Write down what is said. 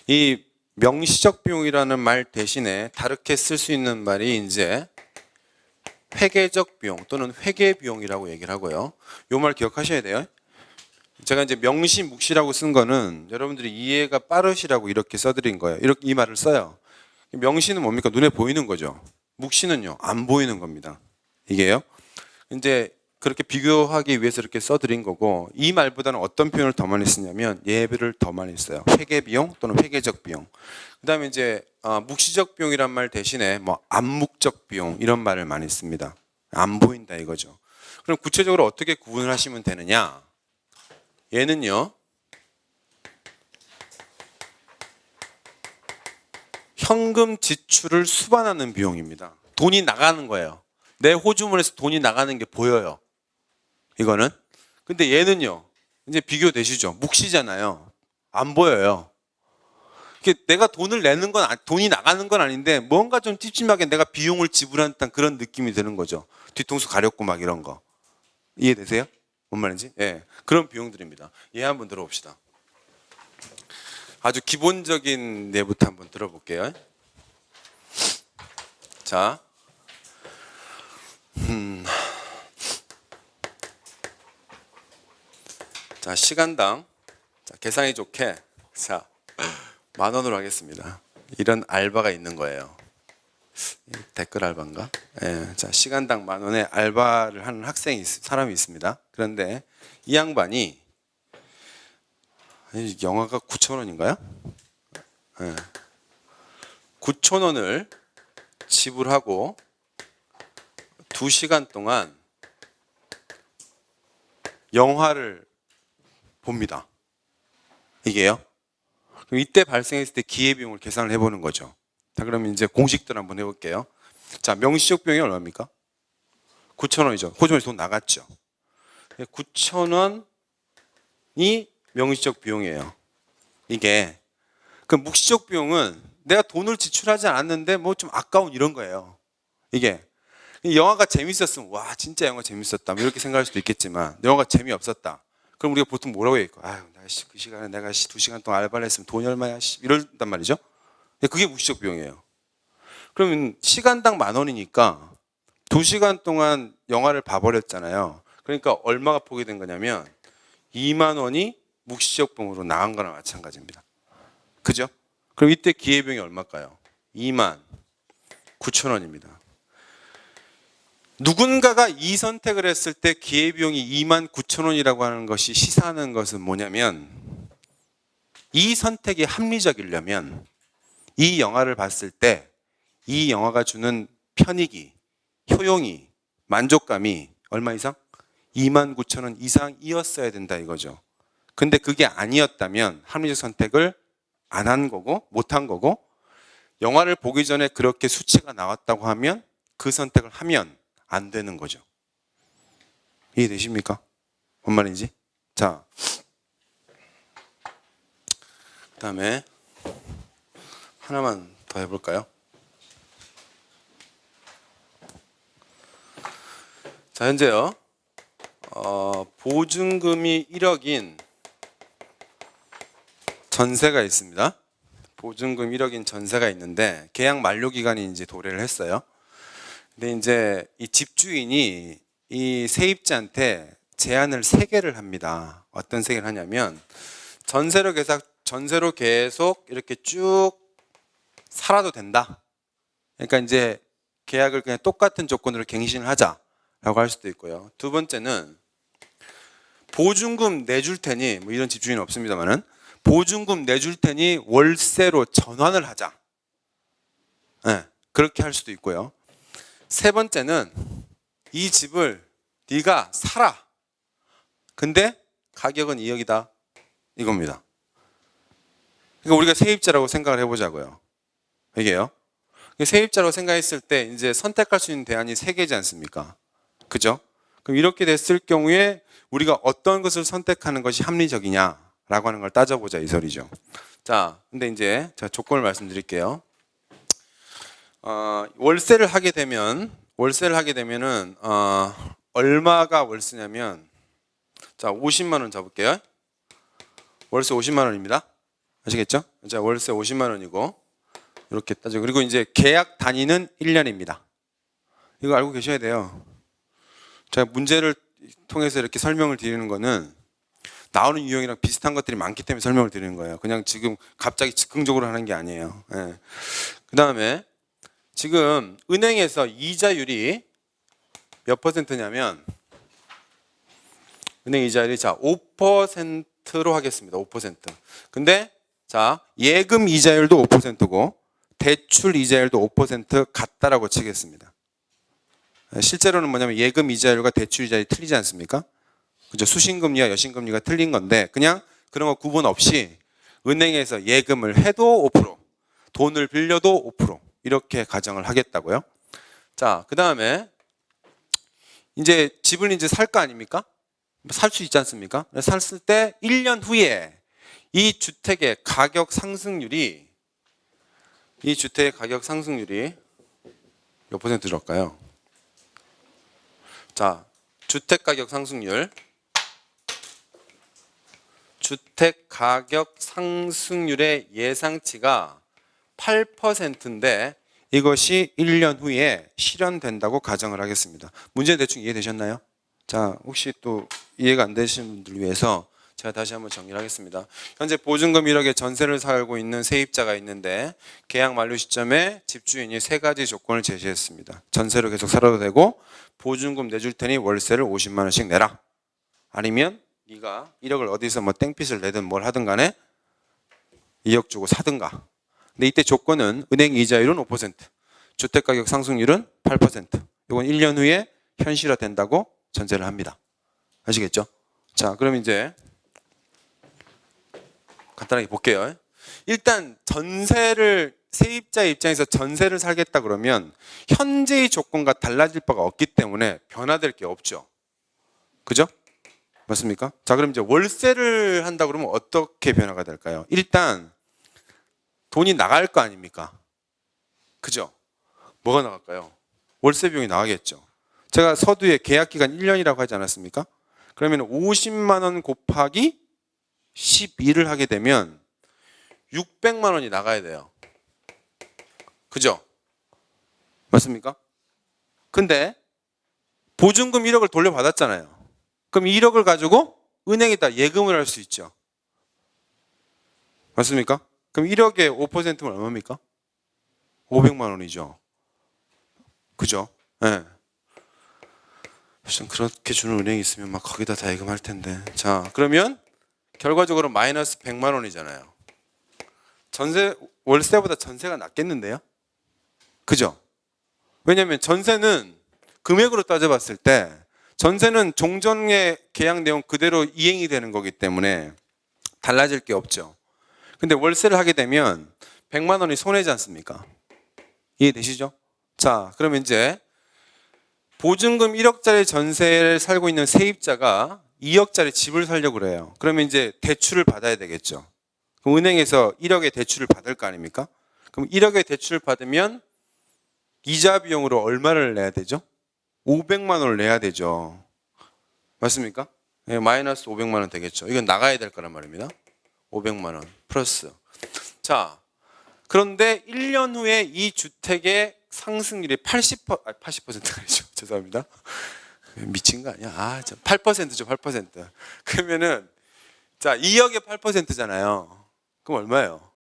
이 명시적 비용이라는 말 대신에 다르게 쓸 수 있는 말이 이제 회계적 비용 또는 회계 비용이라고 얘기를 하고요. 요 말 기억하셔야 돼요. 제가 이제 명시, 묵시라고 쓴 거는 여러분들이 이해가 빠르시라고 이렇게 써드린 거예요. 이렇게 이 말을 써요. 명시는 뭡니까? 눈에 보이는 거죠. 묵시는요, 안 보이는 겁니다. 이게요. 이제 그렇게 비교하기 위해서 이렇게 써드린 거고, 이 말보다는 어떤 표현을 더 많이 쓰냐면 예배를 더 많이 써요. 회계 비용 또는 회계적 비용. 그다음에 이제 묵시적 비용이란 말 대신에 뭐 암묵적 비용 이런 말을 많이 씁니다. 안 보인다 이거죠. 그럼 구체적으로 어떻게 구분을 하시면 되느냐? 얘는요, 현금 지출을 수반하는 비용입니다. 돈이 나가는 거예요. 내 호주머니에서 돈이 나가는 게 보여요. 이거는. 근데 얘는요, 이제 비교되시죠? 묵시잖아요. 안 보여요. 내가 돈을 내는 건, 돈이 나가는 건 아닌데 뭔가 좀 찝찝하게 내가 비용을 지불한 듯한 그런 느낌이 드는 거죠. 뒤통수 가렵고 막 이런 거. 이해되세요? 뭔 말인지? 예. 그런 비용들입니다. 얘 한번 들어봅시다. 아주 기본적인 예부터 한번 들어볼게요. 자, 자 시간당 자, 계산이 좋게 자 10,000원으로 하겠습니다. 이런 알바가 있는 거예요. 댓글 알바인가? 예, 자 시간당 10,000원에 알바를 하는 사람이 있습니다. 그런데 이 양반이 영화가 9,000원인가요? 예. 9,000원을 지불하고 2시간 동안 영화를 봅니다. 이게요. 그럼 이때 발생했을 때 기회비용을 계산을 해보는 거죠. 자, 그러면 이제 공식들 한번 해볼게요. 자, 명시적 비용이 얼마입니까? 9,000원이죠. 호주머니 돈 나갔죠. 9,000원이 명시적 비용이에요. 이게 그 묵시적 비용은 내가 돈을 지출하지 않았는데 뭐 좀 아까운 이런 거예요. 이게 영화가 재밌었으면 와 진짜 영화 재밌었다 이렇게 생각할 수도 있겠지만 영화가 재미없었다. 그럼 우리가 보통 뭐라고 얘기할까? 아유, 그 시간에 내가 2시간 동안 알바를 했으면 돈이 얼마야? 이런단 말이죠. 그게 묵시적 비용이에요. 그러면 시간당 10,000원이니까 2시간 동안 영화를 봐버렸잖아요. 그러니까 얼마가 포기된 거냐면 20,000원이 묵시적 비용으로 나간 거나 마찬가지입니다. 그죠? 그럼 이때 기회비용이 얼마일까요? 29,000원입니다. 누군가가 이 선택을 했을 때 기회비용이 29,000원이라고 하는 것이 시사하는 것은 뭐냐면 이 선택이 합리적이려면 이 영화를 봤을 때 이 영화가 주는 편익이, 효용이, 만족감이 얼마 이상? 29,000원 이상이었어야 된다 이거죠. 근데 그게 아니었다면 합리적 선택을 안 한 거고 못 한 거고 영화를 보기 전에 그렇게 수치가 나왔다고 하면 그 선택을 하면 안 되는 거죠. 이해되십니까? 뭔 말인지? 자, 그다음에 하나만 더 해볼까요? 자, 현재요. 보증금이 1억인 전세가 있습니다. 보증금 1억인 전세가 있는데 계약 만료 기간이 이제 도래를 했어요. 근데 이제 이 집주인이 이 세입자한테 제안을 3개를 합니다. 어떤 3개를 하냐면 전세로 계속 이렇게 쭉 살아도 된다. 그러니까 이제 계약을 그냥 똑같은 조건으로 갱신을 하자라고 할 수도 있고요. 두 번째는 보증금 내줄 테니 뭐 이런 집주인은 없습니다만은 보증금 내줄 테니 월세로 전환을 하자. 네, 그렇게 할 수도 있고요. 세 번째는 이 집을 네가 사라. 근데 가격은 2억이다. 이겁니다. 그러니까 우리가 세입자라고 생각을 해보자고요. 이게요. 세입자라고 생각했을 때 이제 선택할 수 있는 대안이 3개지 않습니까? 그죠? 그럼 이렇게 됐을 경우에 우리가 어떤 것을 선택하는 것이 합리적이냐라고 하는 걸 따져보자 이 소리죠. 자, 근데 이제 제가 조건을 말씀드릴게요. 월세를 하게 되면은 얼마가 월세냐면 자 50만 원 잡을게요. 월세 50만 원입니다. 아시겠죠? 자, 월세 50만 원이고 이렇게 따지고 그리고 이제 계약 단위는 1년입니다. 이거 알고 계셔야 돼요. 제가 문제를 통해서 이렇게 설명을 드리는 거는 나오는 유형이랑 비슷한 것들이 많기 때문에 설명을 드리는 거예요. 그냥 지금 갑자기 즉흥적으로 하는 게 아니에요. 예. 그 다음에 지금 은행에서 이자율이 몇 퍼센트냐면 은행 이자율이 자 5%로 하겠습니다. 5%. 근데 자 예금 이자율도 5%고 대출 이자율도 5% 같다라고 치겠습니다. 실제로는 뭐냐면 예금 이자율과 대출 이자율이 틀리지 않습니까? 그죠? 수신금리와 여신금리가 틀린 건데 그냥 그런 거 구분 없이 은행에서 예금을 해도 5%, 돈을 빌려도 5% 이렇게 가정을 하겠다고요. 자, 그 다음에 이제 집을 이제 살 거 아닙니까? 살 수 있지 않습니까? 샀을 때 1년 후에 이 주택의 가격 상승률이 몇 퍼센트 들어갈까요? 자, 주택 가격 상승률의 예상치가 8%인데 이것이 1년 후에 실현된다고 가정을 하겠습니다. 문제 대충 이해되셨나요? 자, 혹시 또 이해가 안 되시는 분들 위해서 제가 다시 한번 정리를 하겠습니다. 현재 보증금 1억에 전세를 살고 있는 세입자가 있는데 계약 만료 시점에 집주인이 세 가지 조건을 제시했습니다. 전세로 계속 살아도 되고 보증금 내줄 테니 월세를 50만 원씩 내라. 아니면 네가 1억을 어디서 뭐 땡빛을 내든 뭘 하든 간에 2억 주고 사든가. 근데 이때 조건은 은행 이자율은 5%, 주택가격 상승률은 8%. 이건 1년 후에 현실화된다고 전제를 합니다. 아시겠죠? 자, 그럼 이제 간단하게 볼게요. 일단 세입자 입장에서 전세를 살겠다 그러면 현재의 조건과 달라질 바가 없기 때문에 변화될 게 없죠. 그죠? 맞습니까? 자, 그럼 이제 월세를 한다 그러면 어떻게 변화가 될까요? 일단 돈이 나갈 거 아닙니까? 그죠? 뭐가 나갈까요? 월세 비용이 나가겠죠. 제가 서두에 계약 기간 1년이라고 하지 않았습니까? 그러면 50만 원 곱하기 12를 하게 되면 600만 원이 나가야 돼요. 그죠? 맞습니까? 근데 보증금 1억을 돌려받았잖아요. 그럼 1억을 가지고 은행에다 예금을 할 수 있죠. 맞습니까? 그럼 1억에 5%면 얼마입니까? 500만 원이죠. 그죠? 예. 네. 그렇게 주는 은행이 있으면 막 거기다 다 예금할 텐데. 자, 그러면 결과적으로 마이너스 100만 원이잖아요. 월세보다 전세가 낫겠는데요? 그죠? 왜냐하면 전세는 금액으로 따져봤을 때 전세는 종전의 계약 내용 그대로 이행이 되는 거기 때문에 달라질 게 없죠. 근데 월세를 하게 되면 100만 원이 손해지 않습니까? 이해되시죠? 자, 그러면 이제 보증금 1억짜리 전세를 살고 있는 세입자가 2억짜리 집을 살려고 그래요. 그러면 이제 대출을 받아야 되겠죠. 그럼 은행에서 1억의 대출을 받을 거 아닙니까? 그럼 1억의 대출을 받으면 이자 비용으로 얼마를 내야 되죠? 500만 원을 내야 되죠. 맞습니까? 네, 마이너스 500만 원 되겠죠. 이건 나가야 될 거란 말입니다. 500만 원 플러스. 자, 그런데 1년 후에 이 주택의 상승률이 80%가 아니죠. 죄송합니다. 미친 거 아니야? 8%죠, 8%. 그러면은 자, 2억에 8%잖아요. 그럼 얼마예요?